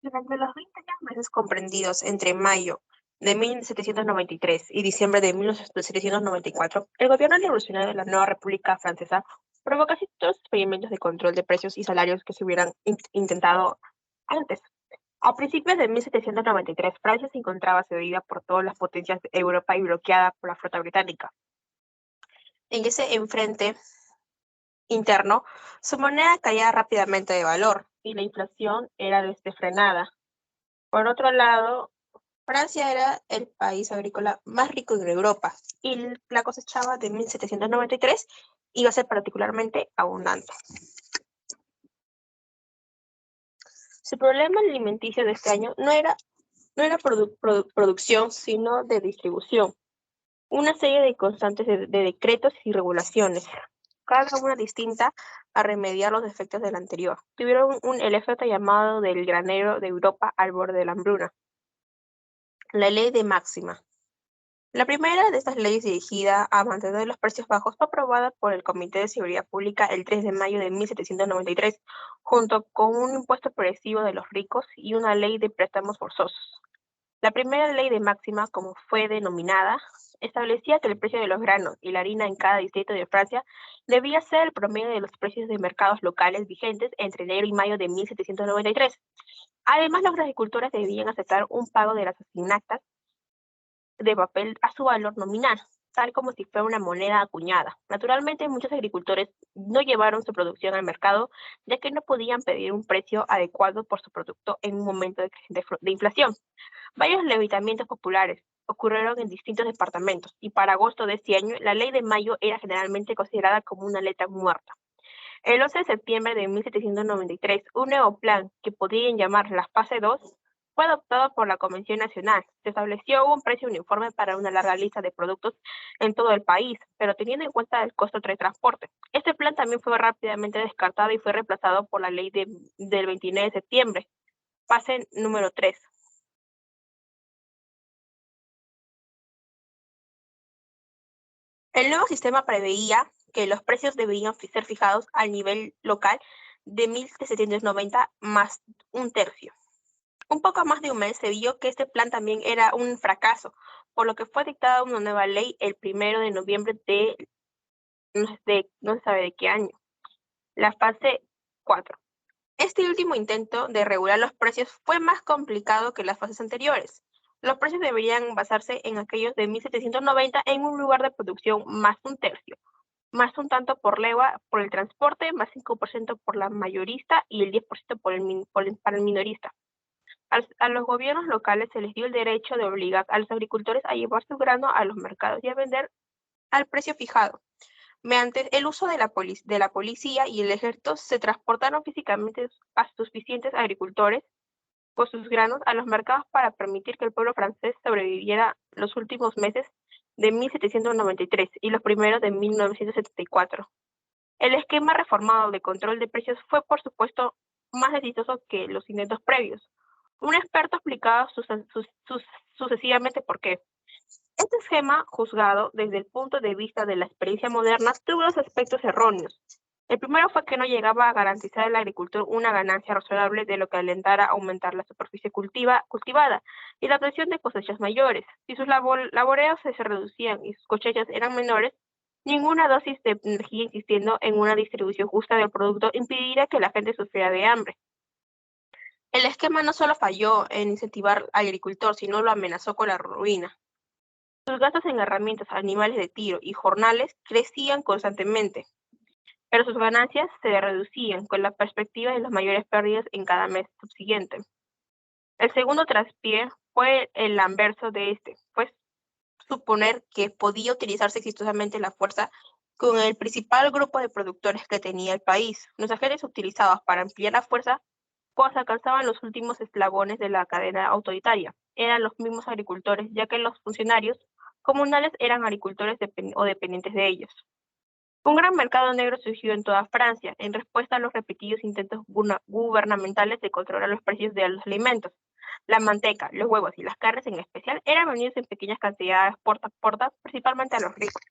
Durante los 20 meses comprendidos entre mayo de 1793 y diciembre de 1794, el gobierno revolucionario de la nueva República Francesa probó casi todos los experimentos de control de precios y salarios que se hubieran intentado antes. A principios de 1793, Francia se encontraba cedida por todas las potencias de Europa y bloqueada por la flota británica. En ese enfrente interno, su moneda caía rápidamente de valor y la inflación era desenfrenada. Por otro lado, Francia era el país agrícola más rico de Europa y la cosechaba de 1793 iba a ser particularmente abundante. Su problema alimenticio de este año no era producción, sino de distribución. Una serie de constantes de decretos y regulaciones, cada una distinta a remediar los defectos del anterior. Tuvieron el efecto llamado del granero de Europa al borde de la hambruna. La ley de máxima. La primera de estas leyes dirigida a mantener los precios bajos fue aprobada por el Comité de Seguridad Pública el 3 de mayo de 1793, junto con un impuesto progresivo de los ricos y una ley de préstamos forzosos. La primera ley de máxima, como fue denominada, establecía que el precio de los granos y la harina en cada distrito de Francia debía ser el promedio de los precios de mercados locales vigentes entre enero y mayo de 1793. Además, los agricultores debían aceptar un pago de las asignatas de papel a su valor nominal, tal como si fuera una moneda acuñada. Naturalmente, muchos agricultores no llevaron su producción al mercado, ya que no podían pedir un precio adecuado por su producto en un momento de inflación. Varios levantamientos populares ocurrieron en distintos departamentos, y para agosto de este año, la ley de mayo era generalmente considerada como una letra muerta. El 11 de septiembre de 1793, un nuevo plan, que podían llamar la fase 2, fue adoptado por la Convención Nacional. Se estableció un precio uniforme para una larga lista de productos en todo el país, pero teniendo en cuenta el costo de transporte. Este plan también fue rápidamente descartado y fue reemplazado por la ley del 29 de septiembre, fase número 3. El nuevo sistema preveía que los precios debían ser fijados al nivel local de 1790 más un tercio. Un poco más de un mes se vio que este plan también era un fracaso, por lo que fue dictada una nueva ley el 1 de noviembre no se sabe de qué año, la fase 4. Este último intento de regular los precios fue más complicado que las fases anteriores. Los precios deberían basarse en aquellos de 1790 en un lugar de producción más un tercio, más un tanto por legua por el transporte, más 5% por la mayorista y el 10% para el minorista. A los gobiernos locales se les dio el derecho de obligar a los agricultores a llevar su grano a los mercados y a vender al precio fijado. Mediante el uso de la policía y el ejército se transportaron físicamente a suficientes agricultores con sus granos a los mercados para permitir que el pueblo francés sobreviviera los últimos meses de 1793 y los primeros de 1974. El esquema reformado de control de precios fue, por supuesto, más exitoso que los intentos previos. Un experto explicaba sucesivamente por qué. Este esquema, juzgado desde el punto de vista de la experiencia moderna, tuvo dos aspectos erróneos. El primero fue que no llegaba a garantizar al agricultor una ganancia razonable de lo que alentara a aumentar la superficie cultivada y la obtención de cosechas mayores. Si sus laboreos se reducían y sus cosechas eran menores, ninguna dosis de energía insistiendo en una distribución justa del producto impediría que la gente sufriera de hambre. El esquema no solo falló en incentivar al agricultor, sino lo amenazó con la ruina. Sus gastos en herramientas, animales de tiro y jornales crecían constantemente, pero sus ganancias se reducían con la perspectiva de las mayores pérdidas en cada mes subsiguiente. El segundo traspié fue el anverso de este, pues suponer que podía utilizarse exitosamente la fuerza con el principal grupo de productores que tenía el país. Los agentes utilizados para ampliar la fuerza, pues alcanzaban los últimos eslabones de la cadena autoritaria. Eran los mismos agricultores, ya que los funcionarios comunales eran agricultores o dependientes de ellos. Un gran mercado negro surgió en toda Francia, en respuesta a los repetidos intentos gubernamentales de controlar los precios de los alimentos. La manteca, los huevos y las carnes en especial eran vendidos en pequeñas cantidades puerta a puerta, principalmente a los ricos.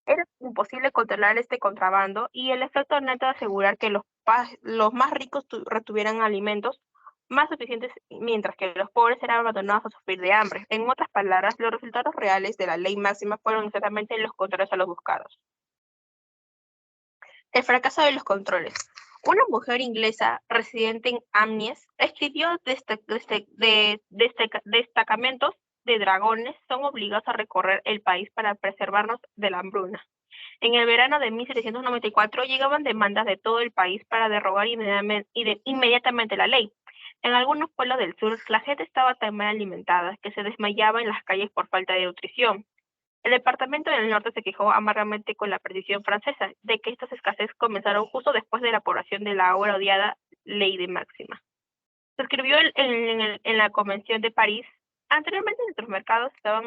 Era imposible controlar este contrabando y el efecto neto de asegurar que los más ricos retuvieran alimentos más suficientes, mientras que los pobres eran abandonados a sufrir de hambre. En otras palabras, los resultados reales de la ley máxima fueron exactamente los contrarios a los buscados. El fracaso de los controles. Una mujer inglesa residente en Amnies escribió destacamentos de dragones son obligados a recorrer el país para preservarnos de la hambruna. En el verano de 1794 llegaban demandas de todo el país para derogar inmediatamente la ley. En algunos pueblos del sur, la gente estaba tan mal alimentada que se desmayaba en las calles por falta de nutrición. El departamento del norte se quejó amargamente con la precisión francesa de que estas escasez comenzaron justo después de la aprobación de la ahora odiada Ley de Máxima. Se escribió en la Convención de París. Anteriormente nuestros mercados estaban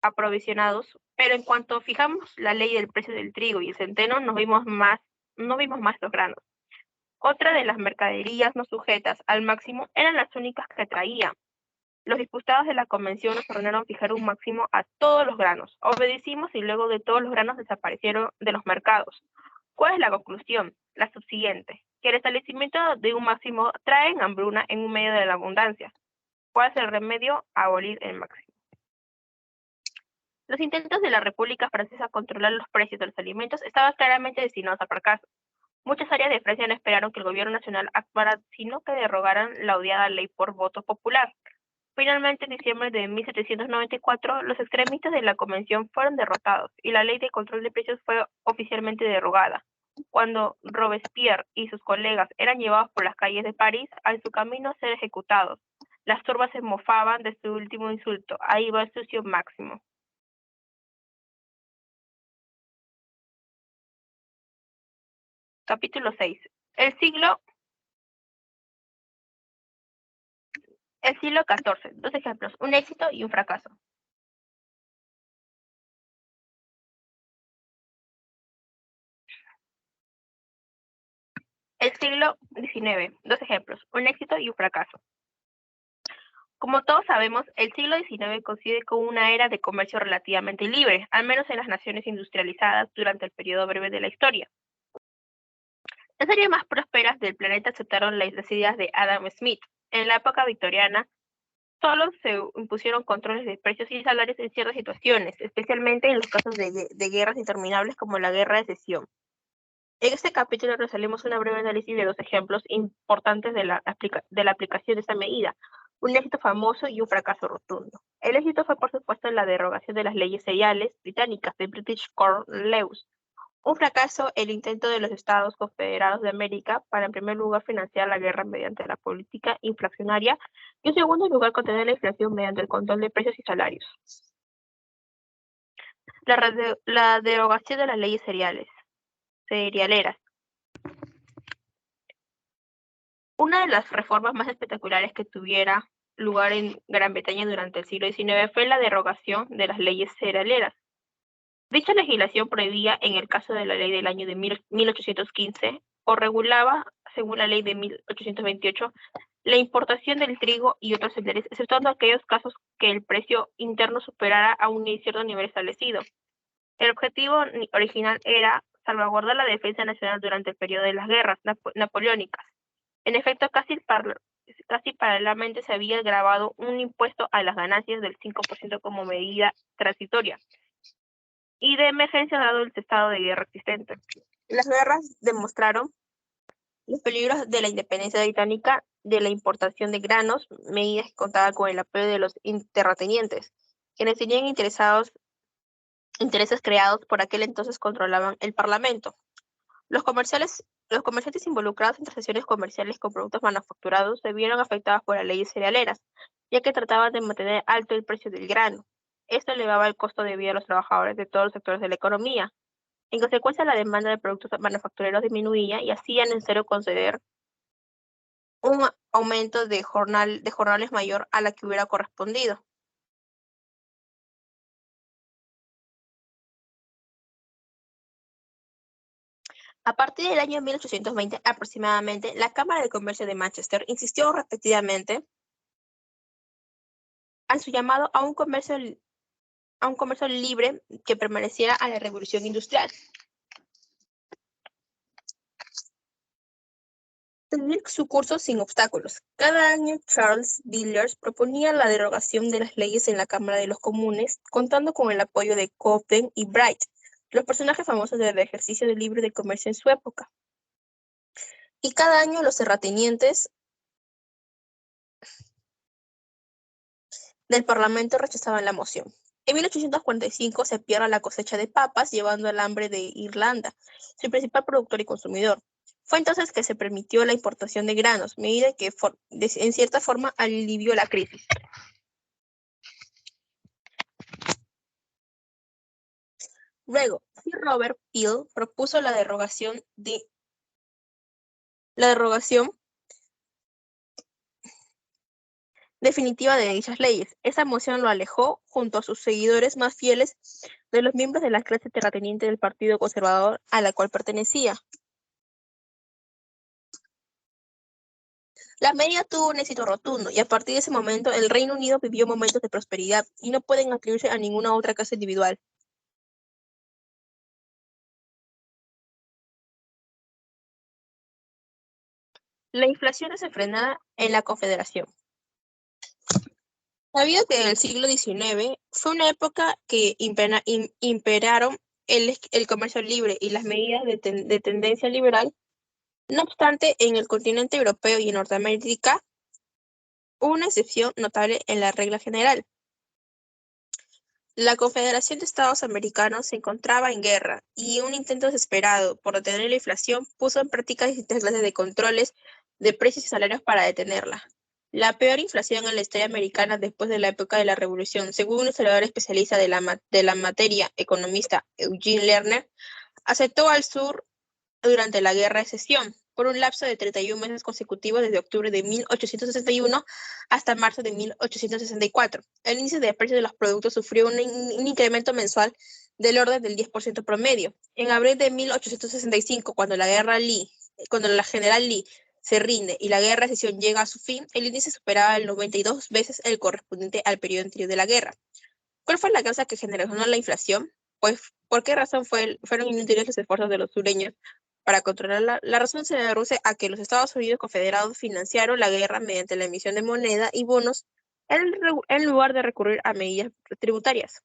aprovisionados, pero en cuanto fijamos la ley del precio del trigo y el centeno, no vimos más los granos. Otra de las mercaderías no sujetas al máximo eran las únicas que traían. Los diputados de la convención nos ordenaron fijar un máximo a todos los granos. Obedecimos y luego de todos los granos desaparecieron de los mercados. ¿Cuál es la conclusión? La subsiguiente, que el establecimiento de un máximo trae hambruna en un medio de la abundancia. ¿Cuál es el remedio? Abolir el máximo. Los intentos de la República Francesa a controlar los precios de los alimentos estaban claramente destinados al fracaso. Muchas áreas de Francia no esperaron que el gobierno nacional actuara, sino que derogaran la odiada ley por voto popular. Finalmente, en diciembre de 1794, los extremistas de la convención fueron derrotados y la ley de control de precios fue oficialmente derogada. Cuando Robespierre y sus colegas eran llevados por las calles de París, en su camino a ser ejecutados, las turbas se mofaban de su último insulto: ahí va el sucio Máximo. Capítulo 6. El siglo XIV. Dos ejemplos, un éxito y un fracaso. El siglo XIX. Dos ejemplos, un éxito y un fracaso. Como todos sabemos, el siglo XIX coincide con una era de comercio relativamente libre, al menos en las naciones industrializadas durante el periodo breve de la historia. Las áreas más prósperas del planeta aceptaron las ideas de Adam Smith. En la época victoriana, solo se impusieron controles de precios y salarios en ciertas situaciones, especialmente en los casos de guerras interminables como la Guerra de Secesión. En este capítulo realizaremos una breve análisis de dos ejemplos importantes de la aplicación de esta medida, un éxito famoso y un fracaso rotundo. El éxito fue, por supuesto, la derogación de las leyes seriales británicas de British Corn Laws. Un fracaso, el intento de los Estados Confederados de América para, en primer lugar, financiar la guerra mediante la política inflacionaria y, en segundo lugar, contener la inflación mediante el control de precios y salarios. La derogación de las leyes cerealeras. Una de las reformas más espectaculares que tuviera lugar en Gran Bretaña durante el siglo XIX fue la derogación de las leyes cerealeras. Dicha legislación prohibía, en el caso de la ley del año de 1815, o regulaba, según la ley de 1828, la importación del trigo y otros cereales, exceptuando aquellos casos que el precio interno superara a un cierto nivel establecido. El objetivo original era salvaguardar la defensa nacional durante el periodo de las guerras napoleónicas. En efecto, casi paralelamente se había grabado un impuesto a las ganancias del 5% como medida transitoria y de emergencia dado el estado de guerra existente. Las guerras demostraron los peligros de la independencia británica de la importación de granos, medidas que contaban con el apoyo de los terratenientes, quienes tenían intereses creados por aquel entonces controlaban el Parlamento. Los comerciantes involucrados en transacciones comerciales con productos manufacturados se vieron afectados por las leyes cerealeras, ya que trataban de mantener alto el precio del grano. Esto elevaba el costo de vida a los trabajadores de todos los sectores de la economía. En consecuencia, la demanda de productos manufactureros disminuía y hacía necesario conceder un aumento de jornales mayor a la que hubiera correspondido. A partir del año 1820 aproximadamente, la Cámara de Comercio de Manchester insistió repetidamente en su llamado a un comercio libre que permaneciera a la revolución industrial. seguir su curso sin obstáculos. Cada año Charles Villiers proponía la derogación de las leyes en la Cámara de los Comunes, contando con el apoyo de Cobden y Bright, los personajes famosos del ejercicio del libre de comercio en su época. Y cada año los terratenientes del Parlamento rechazaban la moción. En 1845 se pierde la cosecha de papas, llevando al hambre de Irlanda, su principal productor y consumidor. Fue entonces que se permitió la importación de granos, medida que en cierta forma alivió la crisis. Luego, Sir Robert Peel propuso la derogación definitiva de dichas leyes. Esa moción lo alejó, junto a sus seguidores más fieles, de los miembros de la clase terrateniente del Partido Conservador a la cual pertenecía. La medida tuvo un éxito rotundo, y a partir de ese momento el Reino Unido vivió momentos de prosperidad, y no pueden atribuirse a ninguna otra clase individual. La inflación desenfrenada en la Confederación. Sabido que en el siglo XIX fue una época que imperaron el comercio libre y las medidas de tendencia liberal. No obstante, en el continente europeo y en Norteamérica hubo una excepción notable en la regla general. La Confederación de Estados Americanos se encontraba en guerra, y un intento desesperado por detener la inflación puso en práctica distintas clases de controles de precios y salarios para detenerla. La peor inflación en la historia americana después de la época de la Revolución, según un historiador especialista de la materia, economista Eugene Lerner, afectó al sur durante la Guerra de Secesión, por un lapso de 31 meses consecutivos desde octubre de 1861 hasta marzo de 1864. El índice de precios de los productos sufrió un incremento mensual del orden del 10% promedio. En abril de 1865, cuando la general Lee se rinde y la Guerra de Secesión llega a su fin, el índice superaba el 92 veces el correspondiente al periodo anterior de la guerra. ¿Cuál fue la causa que generó la inflación? Pues, ¿por qué razón fueron inútiles los esfuerzos de los sureños para controlarla? La razón se reduce a que los Estados Unidos confederados financiaron la guerra mediante la emisión de moneda y bonos en lugar de recurrir a medidas tributarias.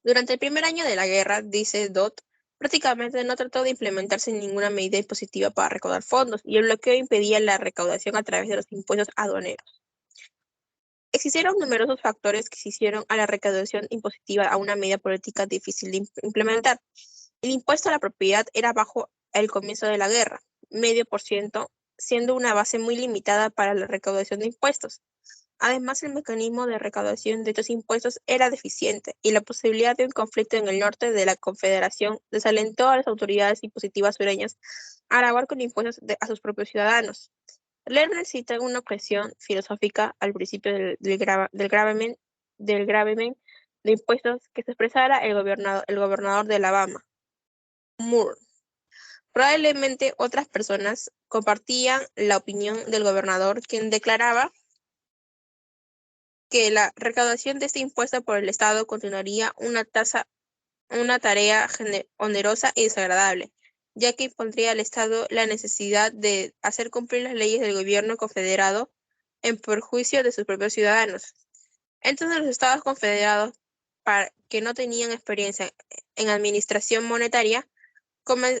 Durante el primer año de la guerra, dice Dodd, prácticamente no trató de implementarse ninguna medida impositiva para recaudar fondos, y el bloqueo impedía la recaudación a través de los impuestos aduaneros. Existieron numerosos factores que se hicieron a la recaudación impositiva a una medida política difícil de implementar. El impuesto a la propiedad era bajo al comienzo de la guerra, medio por ciento, siendo una base muy limitada para la recaudación de impuestos. Además, el mecanismo de recaudación de estos impuestos era deficiente, y la posibilidad de un conflicto en el norte de la Confederación desalentó a las autoridades impositivas sureñas a grabar con impuestos a sus propios ciudadanos. Lerner cita una objeción filosófica al principio del gravamen de impuestos que se expresara el gobernador de Alabama, Moore. Probablemente otras personas compartían la opinión del gobernador, quien declaraba que la recaudación de este impuesto por el Estado continuaría una tarea onerosa y desagradable, ya que impondría al Estado la necesidad de hacer cumplir las leyes del gobierno confederado en perjuicio de sus propios ciudadanos. Entonces los estados confederados, que no tenían experiencia en administración monetaria,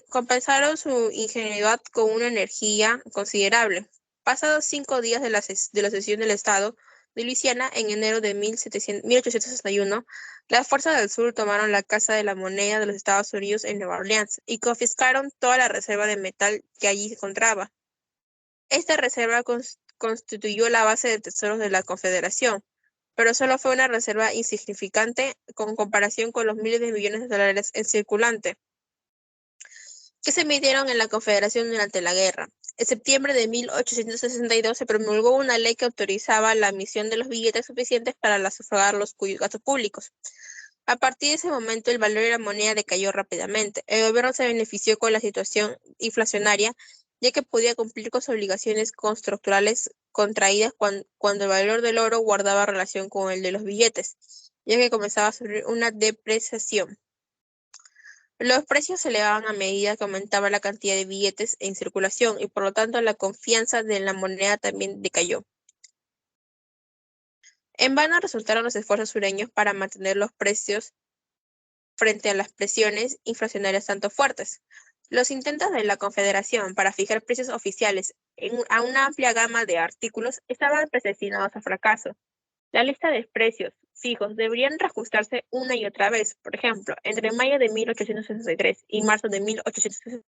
compensaron su ingenuidad con una energía considerable. Pasados 5 días de la sesión del Estado de Luisiana, en enero de 1861, las fuerzas del sur tomaron la Casa de la Moneda de los Estados Unidos en Nueva Orleans y confiscaron toda la reserva de metal que allí se encontraba. Esta reserva constituyó la base de tesoros de la Confederación, pero solo fue una reserva insignificante con comparación con los miles de millones de dólares en circulante que se emitieron en la Confederación durante la guerra. En septiembre de 1862 se promulgó una ley que autorizaba la emisión de los billetes suficientes para sufragar los gastos públicos. A partir de ese momento, el valor de la moneda decayó rápidamente. El gobierno se benefició con la situación inflacionaria, ya que podía cumplir con sus obligaciones contractuales contraídas cuando el valor del oro guardaba relación con el de los billetes, ya que comenzaba a sufrir una depreciación. Los precios se elevaban a medida que aumentaba la cantidad de billetes en circulación y por lo tanto la confianza de la moneda también decayó. En vano resultaron los esfuerzos sureños para mantener los precios frente a las presiones inflacionarias tanto fuertes. Los intentos de la Confederación para fijar precios oficiales a una amplia gama de artículos estaban predestinados a fracaso. La lista de precios fijos deberían reajustarse una y otra vez, por ejemplo, entre mayo de 1863 y marzo de 1864.